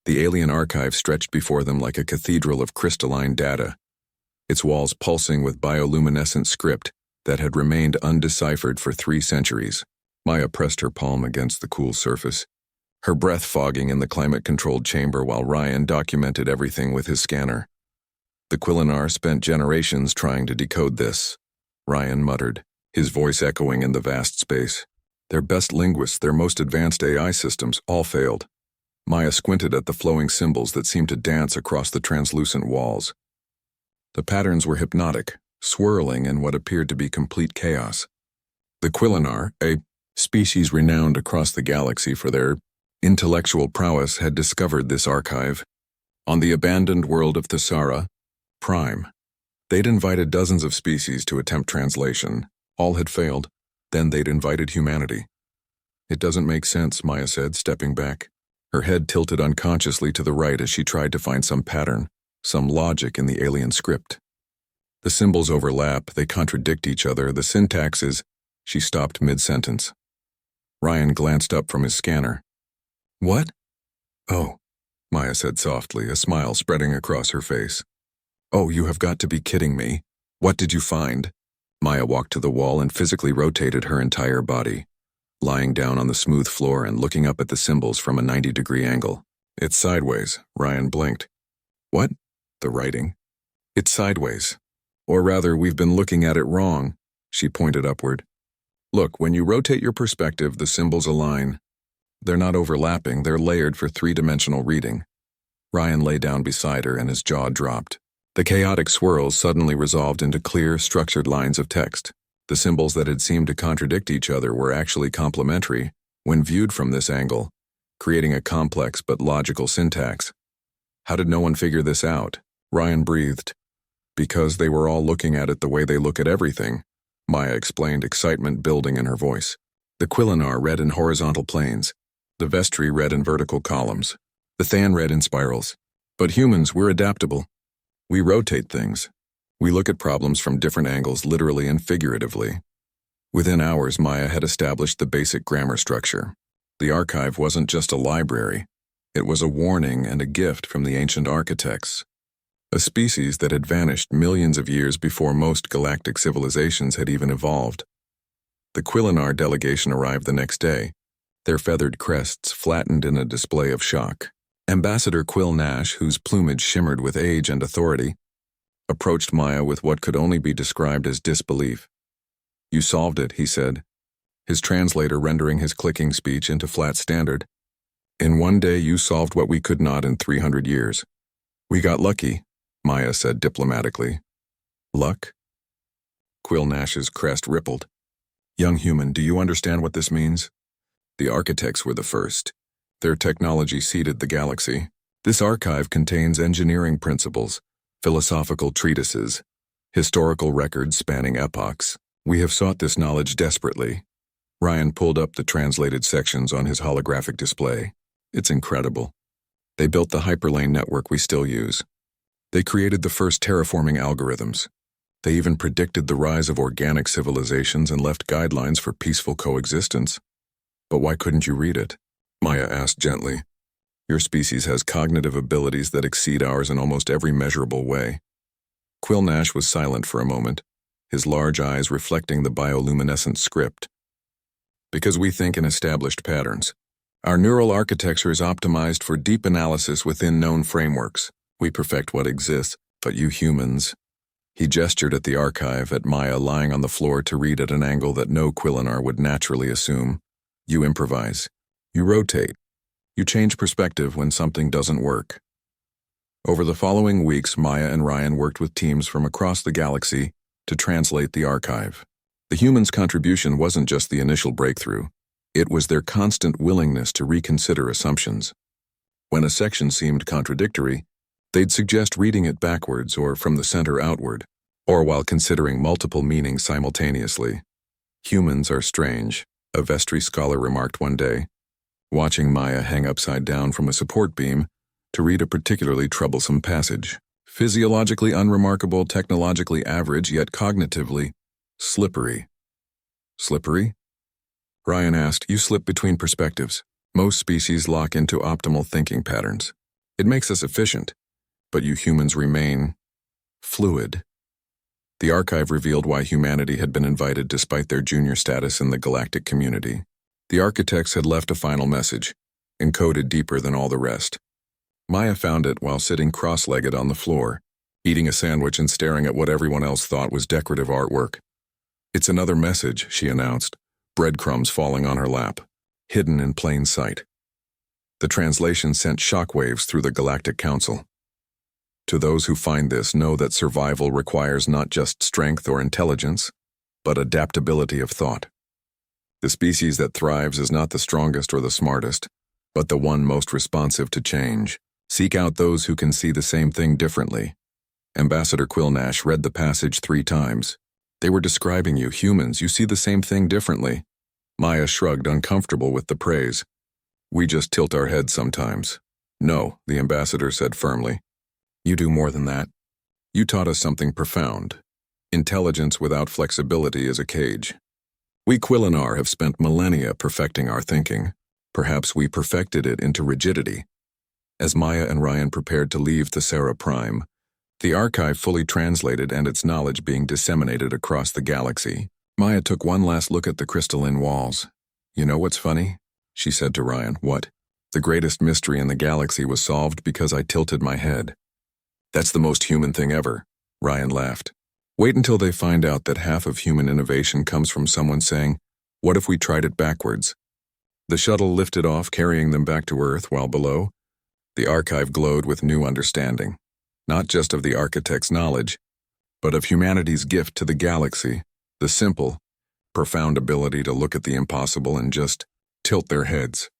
The alien archive stretched before them like a cathedral of crystalline data, its walls pulsing with bioluminescent script that had remained undeciphered for 3 centuries. Maya pressed her palm against the cool surface, her breath fogging in the climate-controlled chamber while Ryan documented everything with his scanner. The Quillinar spent generations trying to decode this, Ryan muttered, his voice echoing in the vast space. Their best linguists, their most advanced AI systems, all failed. Maya squinted at the flowing symbols that seemed to dance across the translucent walls. The patterns were hypnotic, swirling in what appeared to be complete chaos. The Quillinar, a species renowned across the galaxy for their intellectual prowess, had discovered this archive. On the abandoned world of Thesara, Prime, they'd invited dozens of species to attempt translation. All had failed. Then they'd invited humanity. It doesn't make sense, Maya said, stepping back. Her head tilted unconsciously to the right as she tried to find some pattern, some logic in the alien script. The symbols overlap, they contradict each other, the syntax is... She stopped mid-sentence. Ryan glanced up from his scanner. What? Oh, Maya said softly, a smile spreading across her face. Oh, you have got to be kidding me. What did you find? Maya walked to the wall and physically rotated her entire body, lying down on the smooth floor and looking up at the symbols from a 90-degree angle. It's sideways, Ryan blinked. What? The writing. It's sideways. Or rather, we've been looking at it wrong, she pointed upward. Look, when you rotate your perspective, the symbols align. They're not overlapping, they're layered for 3-dimensional reading. Ryan lay down beside her and his jaw dropped. The chaotic swirls suddenly resolved into clear, structured lines of text. The symbols that had seemed to contradict each other were actually complementary when viewed from this angle, creating a complex but logical syntax. How did no one figure this out? Ryan breathed. Because they were all looking at it the way they look at everything, Maya explained, excitement building in her voice. The Quillinar read in horizontal planes. The Vestri read in vertical columns. The Than read in spirals. But humans, we're adaptable. We rotate things. We look at problems from different angles, literally and figuratively. Within hours, Maya had established the basic grammar structure. The archive wasn't just a library. It was a warning and a gift from the ancient architects. A species that had vanished millions of years before most galactic civilizations had even evolved. The Quillinar delegation arrived the next day, their feathered crests flattened in a display of shock. Ambassador Quill Nash, whose plumage shimmered with age and authority, approached Maya with what could only be described as disbelief. You solved it, he said, his translator rendering his clicking speech into flat standard. In one day you solved what we could not in 300 years. We got lucky, Maya said diplomatically. Luck? Quill Nash's crest rippled. Young human, do you understand what this means? The architects were the first. Their technology seeded the galaxy. This archive contains engineering principles, philosophical treatises, historical records spanning epochs. We have sought this knowledge desperately. Ryan pulled up the translated sections on his holographic display. It's incredible. They built the hyperlane network we still use. They created the first terraforming algorithms. They even predicted the rise of organic civilizations and left guidelines for peaceful coexistence. But why couldn't you read it? Maya asked gently. Your species has cognitive abilities that exceed ours in almost every measurable way. Quill Nash was silent for a moment, his large eyes reflecting the bioluminescent script. Because we think in established patterns. Our neural architecture is optimized for deep analysis within known frameworks. We perfect what exists, but you humans... He gestured at the archive, at Maya lying on the floor to read at an angle that no Quillinar would naturally assume. You improvise. You rotate. You change perspective when something doesn't work. Over the following weeks, Maya and Ryan worked with teams from across the galaxy to translate the archive. The humans' contribution wasn't just the initial breakthrough. It was their constant willingness to reconsider assumptions. When a section seemed contradictory, they'd suggest reading it backwards or from the center outward, or while considering multiple meanings simultaneously. Humans are strange, a Vestri scholar remarked one day, watching Maya hang upside down from a support beam to read a particularly troublesome passage. Physiologically unremarkable, technologically average, yet cognitively slippery. Slippery? Ryan asked. You slip between perspectives. Most species lock into optimal thinking patterns. It makes us efficient, but you humans remain fluid. The archive revealed why humanity had been invited despite their junior status in the galactic community. The architects had left a final message, encoded deeper than all the rest. Maya found it while sitting cross-legged on the floor, eating a sandwich and staring at what everyone else thought was decorative artwork. "It's another message," she announced, breadcrumbs falling on her lap, hidden in plain sight. The translation sent shockwaves through the Galactic Council. "To those who find this, know that survival requires not just strength or intelligence, but adaptability of thought. The species that thrives is not the strongest or the smartest, but the one most responsive to change. Seek out those who can see the same thing differently." Ambassador Quillnash read the passage 3 times. "They were describing you, humans. You see the same thing differently." Maya shrugged, uncomfortable with the praise. "We just tilt our heads sometimes." "No," the ambassador said firmly. "You do more than that. You taught us something profound. Intelligence without flexibility is a cage. We Quillinar have spent millennia perfecting our thinking. Perhaps we perfected it into rigidity." As Maya and Ryan prepared to leave Thessera Prime, the archive fully translated and its knowledge being disseminated across the galaxy, Maya took one last look at the crystalline walls. "You know what's funny?" she said to Ryan. "What?" "The greatest mystery in the galaxy was solved because I tilted my head." "That's the most human thing ever," Ryan laughed. "Wait until they find out that half of human innovation comes from someone saying, 'What if we tried it backwards?'" The shuttle lifted off, carrying them back to Earth, while below, the archive glowed with new understanding, not just of the architect's knowledge, but of humanity's gift to the galaxy, the simple, profound ability to look at the impossible and just tilt their heads.